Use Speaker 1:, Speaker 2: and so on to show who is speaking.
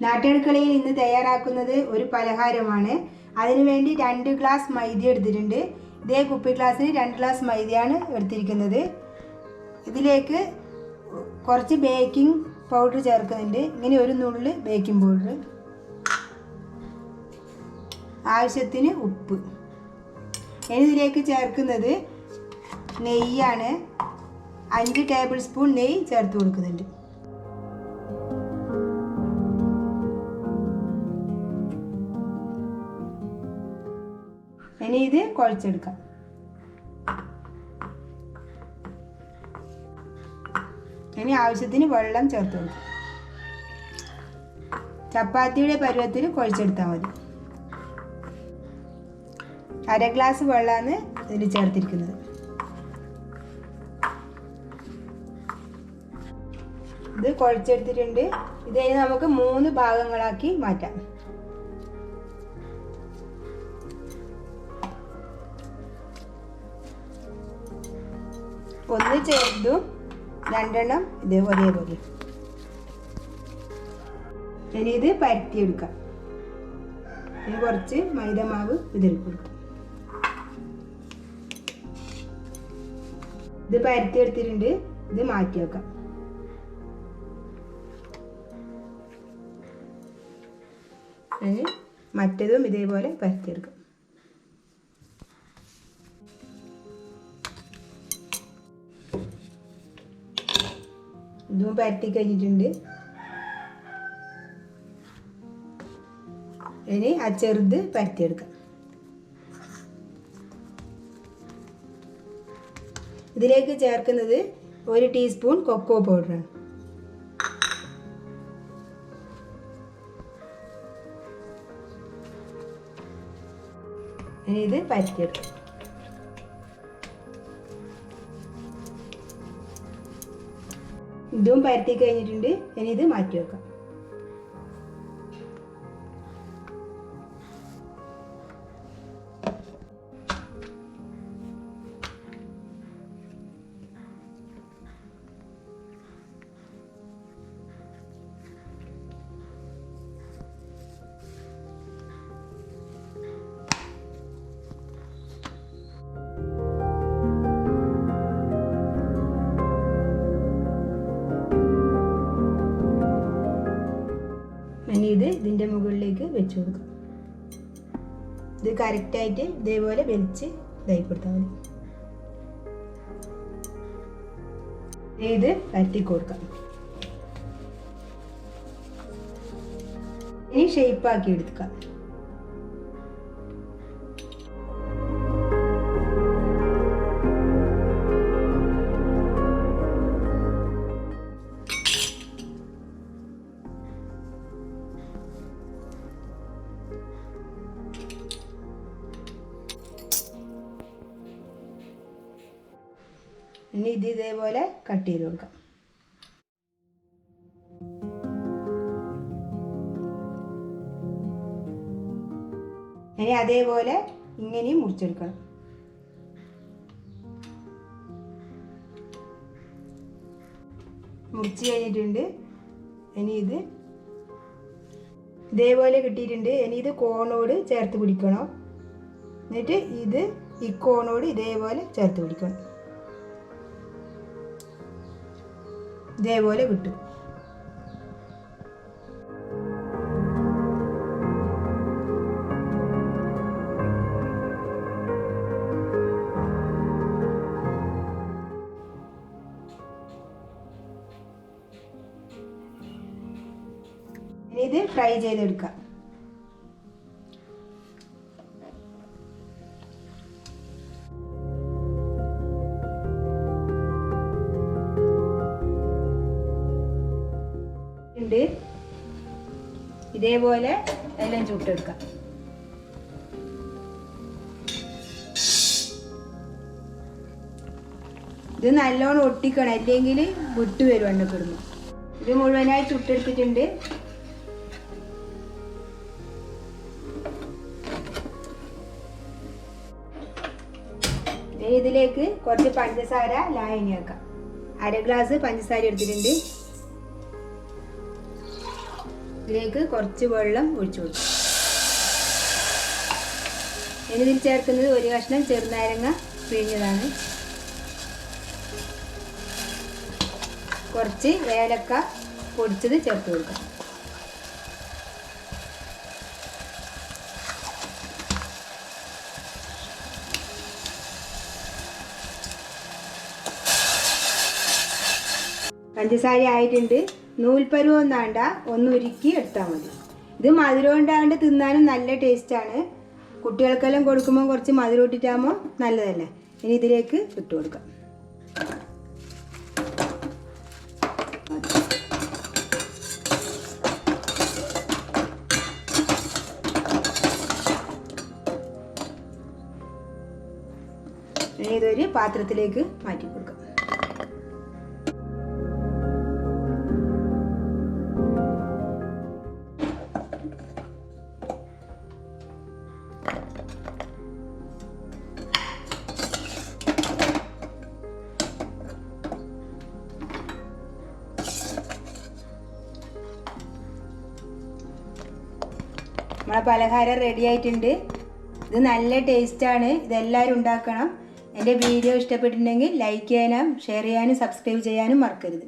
Speaker 1: നാട്ടടുക്കളയിൽ ഇന്ന് തയ്യാറാക്കുന്നത് ഒരു പലഹാരമാണ്. അതിനുവേണ്ടി 2 ഗ്ലാസ് മൈദ എടുത്തിട്ടുണ്ട്. ഇതേ കുപ്പി ഗ്ലാസ്സിന് 2 ഗ്ലാസ് മൈദയാണ് എടുത്തിരിക്കുന്നത്. ഇതിലേക്ക് കുറച്ച് ബേക്കിംഗ് പൗഡർ ചേർക്കുന്നുണ്ട്. ഇങ്ങനെ ഒരു നുള്ള് ബേക്കിംഗ് പൗഡർ, ആവശ്യത്തിന് ഉപ്പ്. ഇനി ഇതിലേക്ക് ചേർക്കുന്നത് നെയ്യാണ്. 5 ടേബിൾ സ്പൂൺ നെയ്യ് ചേർത്ത് കൊടുക്കുന്നുണ്ട്. ഇനി ഇത് കുഴച്ചെടുക്കാം. ഇനി ആവശ്യത്തിന് വെള്ളം ചേർത്ത് കൊടുക്കാം. ചപ്പാത്തിയുടെ പരുവത്തിൽ കുഴച്ചെടുത്താൽ മതി. 1/2 ഗ്ലാസ് വെള്ളമാണ് ഇതിൽ ചേർത്തിരിക്കുന്നത്. ഇത് കുഴച്ചെടുത്തിട്ടുണ്ട്. ഇത് നമുക്ക് 3 ഭാഗങ്ങളാക്കി മാറ്റാം. ഒന്ന് ചെറുതും 2 ഒരേപോലെ. ഇനി ഇത് പരത്തിയെടുക്കാം. ഇനി കുറച്ച് മൈദമാവ് ഇതിൽ കൊടുക്കാം. ഇത് പരത്തിയെടുത്തിട്ടുണ്ട്. ഇത് മാറ്റി വെക്കാം. ഇനി മറ്റേതും ഇതേപോലെ പരത്തിയെടുക്കാം. ഇതും പരത്തി കഴിഞ്ഞിട്ടുണ്ട്. ഇനി ആ ചെറുത് പരത്തിയെടുക്കാം. ഇതിലേക്ക് ചേർക്കുന്നത് 1 ടീസ്പൂൺ കൊക്കോ പൗഡറാണ്. ഇനി ഇത് പരത്തിയെടുക്കാം. ഇതും പരത്തി കഴിഞ്ഞിട്ടുണ്ട്. ഇനി ഇത് മാറ്റി വെക്കാം. ഇനി ഇത് ഇതിൻ്റെ മുകളിലേക്ക് വെച്ച് കൊടുക്കാം. ഇത് കറക്റ്റായിട്ട് ഇതേപോലെ വലിച്ച് ഇതായി കൊടുത്താൽ മതി. ഇത് പരത്തി കൊടുക്കാം. ഇനി ഷേപ്പാക്കി എടുക്കാം. ഇനി ഇത് ഇതേപോലെ കട്ട് ചെയ്ത് കൊടുക്കാം. ഇനി അതേപോലെ ഇങ്ങനെയും മുറിച്ചെടുക്കണം. മുറിച്ച് കഴിഞ്ഞിട്ടുണ്ട്. ഇനി ഇത് ഇതേപോലെ കിട്ടിയിട്ടുണ്ട്. ഇനി ഇത് കോണോട് ചേർത്ത് പിടിക്കണം. എന്നിട്ട് ഇത് ഈ കോണോട് ഇതേപോലെ ചേർത്ത് പിടിക്കണം. ഇതേപോലെ കിട്ടും. ഇനി ഇത് ഫ്രൈ ചെയ്തെടുക്കാം. ഇതേപോലെ എല്ലാം ചുട്ടെടുക്കാം. ഇത് നല്ലോണം ഒട്ടിക്കണം, അല്ലെങ്കിൽ വിട്ട് വരും എണ്ണക്കിടുന്നു. ഇത് മുഴുവനായി ചുട്ടെടുത്തിട്ടുണ്ട്. ഇതിലേക്ക് കുറച്ച് പഞ്ചസാര ലായനിയാക്കാം. 1/2 ഗ്ലാസ് പഞ്ചസാര എടുത്തിട്ടുണ്ട്. ഇതിലേക്ക് കുറച്ച് വെള്ളം ഒഴിച്ചു കൊടുക്കും. ഇനി ഇതിൽ ചേർക്കുന്നത് ഒരു കഷ്ണം ചെറുനാരങ്ങ പിഴിഞ്ഞതാണ്, കുറച്ച് ഏലക്ക പൊടിച്ചത് ചേർത്ത് കൊടുക്കാം. പഞ്ചസാര ആയിട്ടുണ്ട്. നൂൽപ്പരുവം വേണ്ട, ഒന്ന് ഉരുക്കി എടുത്താൽ മതി. ഇത് മധുരം ഉണ്ടാണ്ട് തിന്നാനും നല്ല ടേസ്റ്റാണ്. കുട്ടികൾക്കെല്ലാം കൊടുക്കുമ്പോൾ കുറച്ച് മധുരം ഇട്ടിട്ടാകുമ്പോൾ നല്ലതല്ലേ. ഇനി ഇതിലേക്ക് ഇട്ട് കൊടുക്കാം. ഇനി ഇതൊരു പാത്രത്തിലേക്ക് മാറ്റി കൊടുക്കാം. നമ്മളെ പലഹാരം റെഡി ആയിട്ടുണ്ട്. ഇത് നല്ല ടേസ്റ്റാണ്. ഇതെല്ലാവരും ഉണ്ടാക്കണം. എൻ്റെ വീഡിയോ ഇഷ്ടപ്പെട്ടിട്ടുണ്ടെങ്കിൽ ലൈക്ക് ചെയ്യാനും ഷെയർ ചെയ്യാനും സബ്സ്ക്രൈബ് ചെയ്യാനും മറക്കരുത്.